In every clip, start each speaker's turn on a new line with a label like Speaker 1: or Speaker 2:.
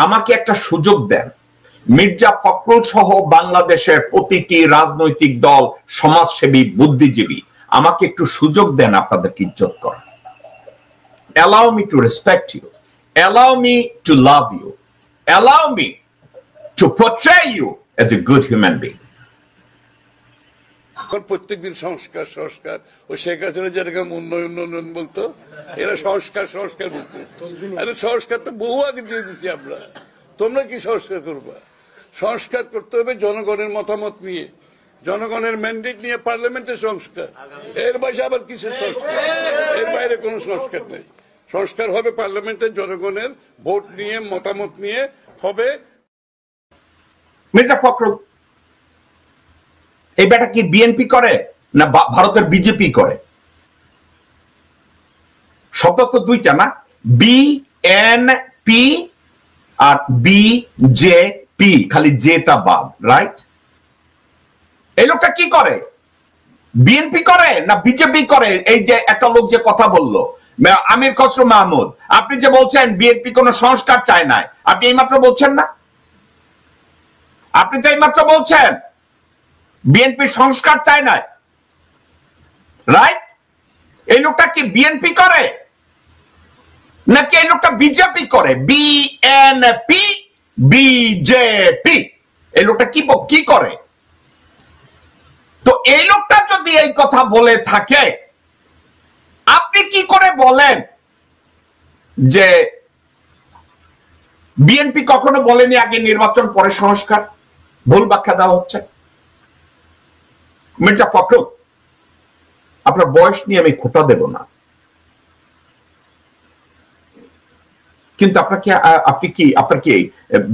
Speaker 1: আমাকে একটা সুযোগ দেন, মির্জা ফখরুল সহ বাংলাদেশের প্রতিটি রাজনৈতিক দল, সমাজসেবী, বুদ্ধিজীবী, আমাকে একটু সুযোগ দেন আপনাদেরকে ইজ্জত করার। Allow me to respect you. Allow me to love you. Allow me to portray you as a good human being.
Speaker 2: প্রত্যেকদিন সংস্কার সংস্কার, ও শেখ হাসিনা যেরকম উন্নয়ন উন্নয়ন বলতো, এরা সংস্কার সংস্কার বলতেছে। আরে সংস্কার তো বহু আগে দিয়ে দিচ্ছি আমরা, তোমরা কি সংস্কার করবা? সংস্কার করতে হবে জনগণের মতামত নিয়ে, জনগণের ম্যান্ডেট নিয়ে পার্লামেন্টের সংস্কার। এর বাইরে আবার কিসের সংস্কার? এর বাইরে কোনো সংস্কার নেই। সংস্কার হবে পার্লামেন্টের জনগণের ভোট নিয়ে, মতামত নিয়ে হবে।
Speaker 1: মির্জা ফখরুল এই ব্যাটা কি বিএনপি করে না ভারতের বিজেপি করে? শব্দ তো দুইটা না, বিএনপি আর বিজেপি, খালি জেটা বাদ, রাইট? এই লোকটা কি করে? বিএনপি করে না বিজেপি করে? এই যে একটা লোক যে কথা বললো আমির খসরু মাহমুদ, আপনি যে বলছেন বিএনপি কোন সংস্কার চায় না, আপনি এইমাত্র বলছেন না? আপনি তো এইমাত্র বলছেন বিএনপি সংস্কার চায় না, রাইট? এই লোকটা কি বিএনপি করে নাকি এই লোকটা বিজেপি করে? বিএনপি বিজেপি, এই লোকটা কি করে? তো এই লোকটা যদি এই কথা বলে থাকে, আপনি কি করে বলেন যে বিএনপি কখনো বলেনি আগে নির্বাচন পরে সংস্কার? ভুল ব্যাখ্যা দেওয়া হচ্ছে। মির্জা ফখরুল, আপনার বয়স নিয়ে আমি খোঁটা দেব না, কিন্তু আপনি কি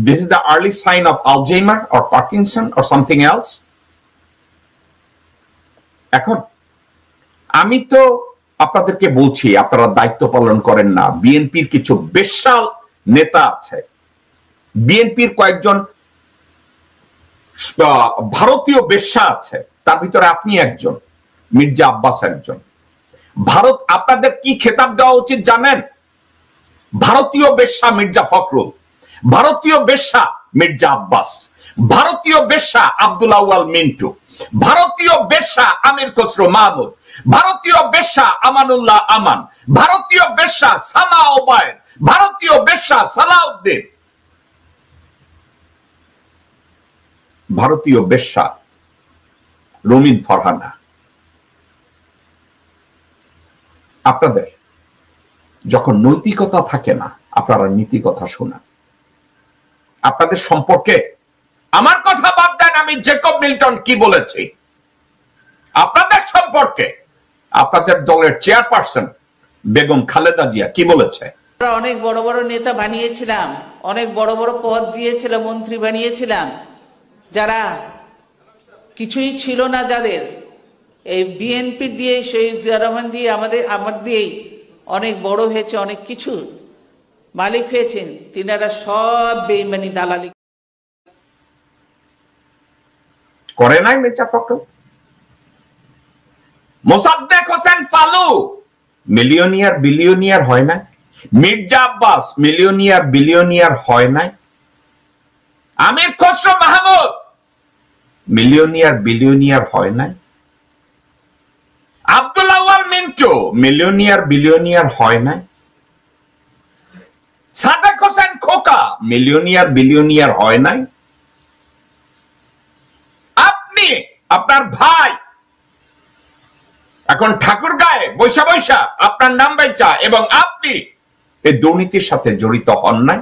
Speaker 1: this is the early sign of Alzheimer or Parkinson or something else? এখন আমি তো আপনাদেরকে বলছি আপনারা দায়িত্ব পালন করেন না। বিএনপির কিছু বেশ্যাল নেতা আছে, বিএনপির কয়েকজন ভারতীয় বেশ্যা আছে, তার ভিতরে আপনি একজন, মির্জা আব্বাস একজন। ভারত আপনাদের কি খেতাব দেওয়া উচিত জানেন? ভারতীয় বেশ্যা মির্জা ফখরুল, ভারতীয় বেশ্যা মির্জা আব্বাস, ভারতীয় বেশ্যা আব্দুল আউয়াল মিন্টু, ভারতীয় বেশ্যা আমির খসরু মাহমুদ, ভারতীয় বেশ্যা আমানুল্লাহ আমান, ভারতীয় বেশ্যা সানা ওবায়েদ, ভারতীয় বেশ্যা সালাউদ্দিন, ভারতীয় বেশ্যা রমিন ফারহানা। আপনাদের যখন নৈতিকতা থাকে না, আপনারা নীতি কথা শোনান। আপনাদের সম্পর্কে আমার কথা বাদ দেন, আমি জেকব মিল্টন কি বলেছি, আপনাদের সম্পর্কে আপনাদের দলের চেয়ারপারসন বেগম খালেদা জিয়া কি বলেছে?
Speaker 3: আমরা অনেক বড় বড় নেতা বানিয়েছিলাম, অনেক বড় বড় পদ দিয়েছিলাম, মন্ত্রী বানিয়েছিলাম, যারা কিছুই ছিল না, যাদের এই বিএনপি দিয়ে, শহীদ জিয়া রহমান দিয়ে, আমার দিয়েই অনেক বড় হয়েছে, অনেক কিছু মালিক হয়েছেন, তিনারা সব বেঈমানি দালালি
Speaker 1: করে নাই মির্জা ফখরুল। মোসাদ্দেক হোসেন ফালু মিলিয়নিয়ার বিলিয়নিয়ার হয় না? মির্জা আব্বাস মিলিয়নিয়ার বিলিয়নিয়ার হয় নাই? আমির খসরু মাহমুদ মিলিয়নিয়ার বিলিয়নিয়ার হয় নাই? আব্দুল আউয়াল মিন্টু মিলিয়নিয়ার বিলিয়নিয়ার হয় নাই? সাদেক হোসেন খোকা মিলিয়নিয়ার বিলিয়নিয়ার হয় নাই? আপনি, আপনার ভাই এখন ঠাকুরগাঁয়ে বৈশা বৈশা আপনার নাম বেচা, এবং আপনি এই দুর্নীতির সাথে জড়িত হন নাই?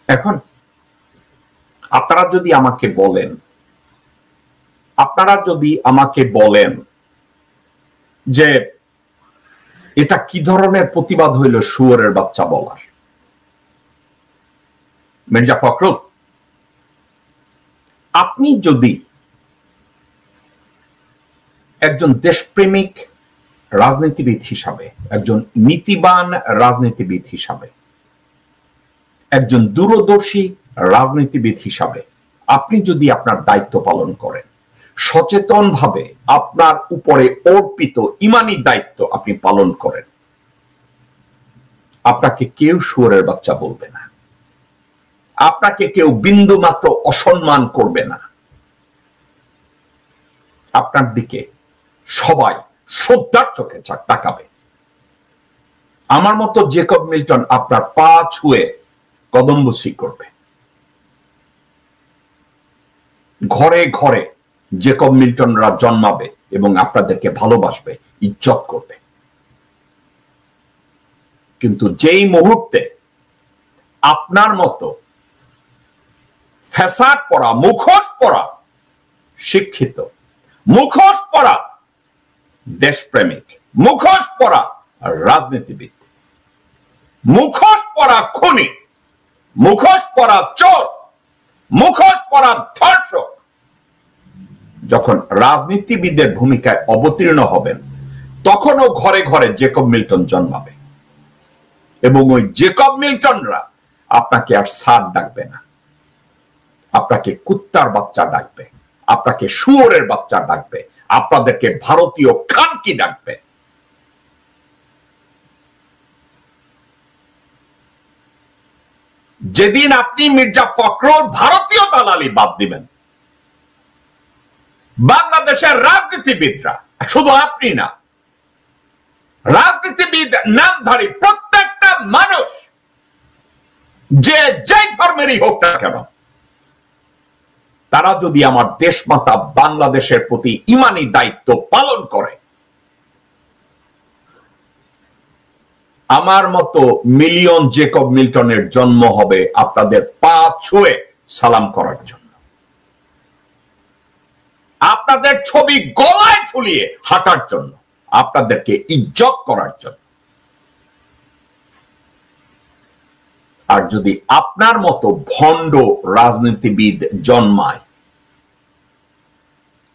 Speaker 1: এখন আপনারা যদি আমাকে বলেন যে এটা কি ধরনের প্রতিবাদ হইল শুয়োরের বাচ্চা বলার, মির্জা ফখরুল, আপনি যদি একজন দেশপ্রেমিক রাজনীতিবিদ হিসাবে, একজন নীতিবান রাজনীতিবিদ হিসাবে, একজন দূরদর্শী রাজনীতিবিদ হিসাবে আপনি যদি আপনার দায়িত্ব পালন করেন, সচেতনভাবে আপনার উপরে অর্পিত ইমানি দায়িত্ব আপনি পালন করেন, আপনাকে কেউ শুয়োরের বাচ্চা বলবে না, আপনাকে কেউ বিন্দু মাত্র অসম্মান করবে না, আপনার দিকে সবাই শ্রদ্ধার চোখে তাকাবে। আমার মতো জেকব মিল্টন আপনার পা ছুঁয়ে কদমবুসি করবে। ঘরে ঘরে জেকব মিল্টনরা জন্মাবে এবং আপনাদেরকে ভালোবাসবে, ইজ্জত করবে। কিন্তু যেই মুহূর্তে আপনার মতো ফ্যাসাদ পরা, মুখোশ পরা শিক্ষিত, মুখোশ পরা দেশপ্রেমিক, মুখোশ পরা রাজনীতিবিদ, মুখোশ পরা খুনি, মুখোশ পরা চোর, মুখোশ পরা ধর্ষক যখন রাজনীতিবিদের ভূমিকায় অবতীর্ণ হবেন, তখনও ঘরে ঘরে জেকব মিল্টন জন্মাবে এবং ওই জেকব মিল্টনরা আপনাকে আর স্যার ডাকবে না, আপনাকে কুত্তার বাচ্চা ডাকবে, আপনাকে শুয়োরের বাচ্চা ডাকবে, আপনাদেরকে ভারতীয় খানকি ডাকবে। যেদিন আপনি মির্জা ফখরুল ভারতীয় দালালি বাদ দিবেন, বাংলাদেশের রাজনীতিবিদরা, শুধু আপনি না, রাজনীতিবিদ নামধারী প্রত্যেকটা মানুষ যে যেই ধর্মেরই হোক না কেন, তারা যদি আমার দেশমাতা বাংলাদেশের প্রতি ইমানি দায়িত্ব পালন করে, আমার মতো মিলিয়ন জেকব মিল্টনের জন্ম হবে আপনাদের পা ছুঁয়ে সালাম করার জন্য, আপনাদের ছবি গলায় ঝুলিয়ে হাঁটার জন্য, আপনাদেরকে ইজ্জত করার জন্য। আর যদি আপনার মতো ভণ্ড রাজনীতিবিদ জন্মায়,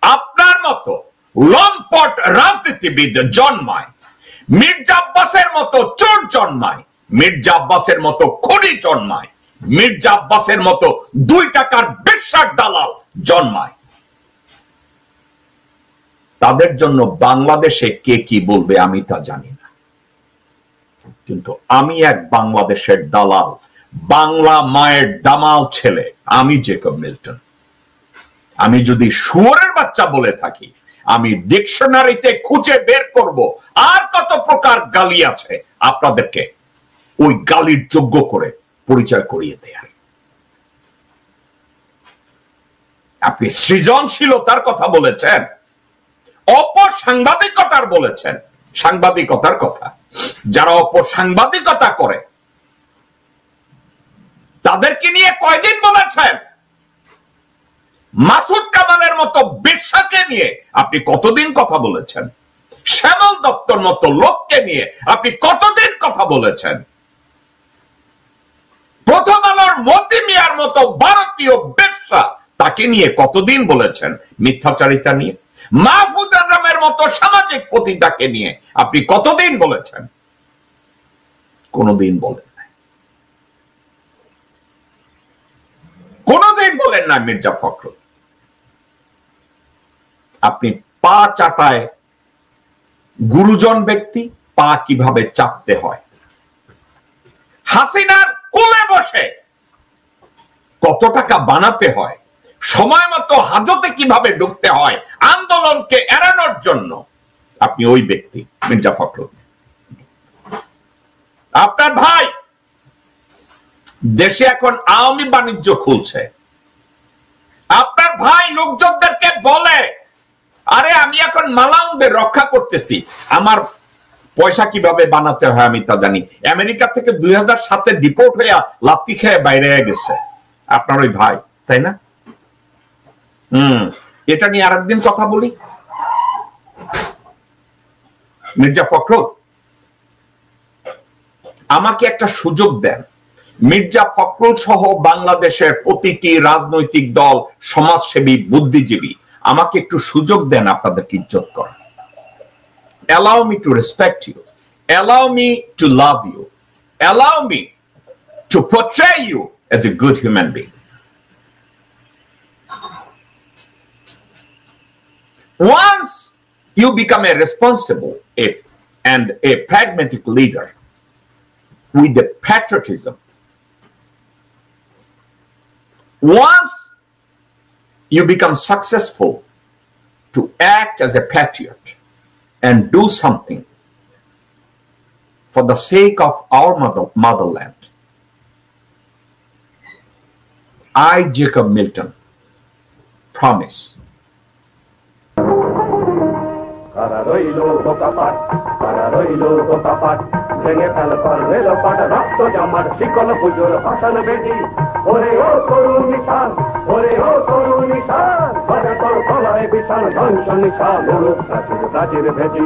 Speaker 1: আপনার মতো লম্পট রাজনীতিবিদ জন্মায়, মির্জা আব্বাসের মতো চোর জন্মায়, মির্জা আব্বাসের মতো খুনি জন্মায়, মির্জা আব্বাসের মতো 2 টাকার বেশ্যার দালাল জন্মায়, তাদের জন্য বাংলাদেশে কে কি বলবে আমি তা জানি না। কিন্তু আমি এক বাংলাদেশের দালাল, বাংলা মায়ের দামাল ছেলে, আমি জেকব মিল্টন। আমি যদি শুয়োরের বাচ্চা বলে থাকি, আমি ডিকশনারিতে খুঁজে বের করব আর কত প্রকার গালি আছে, আপনাদেরকে ওই গালির যোগ্য করে পরিচয় করিয়ে দেয়ার। আপনি সৃজনশীলতার কথা বলেছেন, অপসাংবাদিকতার বলেছেন, সাংবাদিকতার কথা। যারা অপসাংবাদিকতা করে তাদেরকে নিয়ে কয়দিন বলেছেন? মাসুদ কামালের মতো বেশ্যাকে নিয়ে আপনি কতদিন কথা বলেছেন? শ্যামল দপ্তর মতো লোককে নিয়ে আপনি কতদিন কথা বলেছেন? প্রথম আলোর মতি মিয়ার মতো ভারতীয় বেশ্যা, তাকে নিয়ে কতদিন বলেছেন? মিথ্যাচারিতা নিয়ে। মাহফুজ আলমের মতো সামাজিক পতিতাকে নিয়ে আপনি কতদিন বলেছেন? কোনদিন বলেন না, কোনদিন বলেন না। মির্জা ফখরুল, আপনি পা চাটায় গুরুজন ব্যক্তি, পা কিভাবে চাপতে হয়, হাসিনার কোলে বসে কত টাকা বানাতে হয়, সময় মতো হাজতে কিভাবে ঢুকতে হয় আন্দোলনকে এড়ানোর জন্য, আপনি ওই ব্যক্তি মির্জা ফখরুল। আপনার ভাই দেশে এখন আওয়ামী বাণিজ্য খুলছে, আপনার ভাই লোকজনদেরকে বলে, আরে আমি এখন মালাউনদের রক্ষা করতেছি, আমার পয়সা কিভাবে বানাতে হয় আমি তা জানি। আমেরিকা থেকে 2007 ডিপোর্ট হয়ে লাত্তি খেয়ে বাইরে গেছে আপনার ওই ভাই, তাই না? এটা নিয়ে আরেকদিন কথা বলি। মির্জা ফখরুল, আমাকে একটা সুযোগ দেন। মির্জা ফখরুল সহ বাংলাদেশের প্রতিটি রাজনৈতিক দল, সমাজসেবী, বুদ্ধিজীবী, আমাকে একটু সুযোগ দেন আপনাদেরকে ইজ্জত করার। Allow me to respect you. Allow me to love you. Allow me to portray you as a good human being. Once you become a responsible and a pragmatic leader, with the patriotism. Once you become successful to act as a patriot and do something for the sake of our motherland, I, Jacob Milton, promise.
Speaker 4: ভেঙে fail কর রেলপাট রক্ত জমাট শিকল পুজোর ভাষণ বেদি ওরে ও তরুণ নিশান ওরে ও তরুণ নিশান বাজে তোর গলায় বিশাল ধ্বংস নিশান প্রাচীর প্রাচীর ভেদি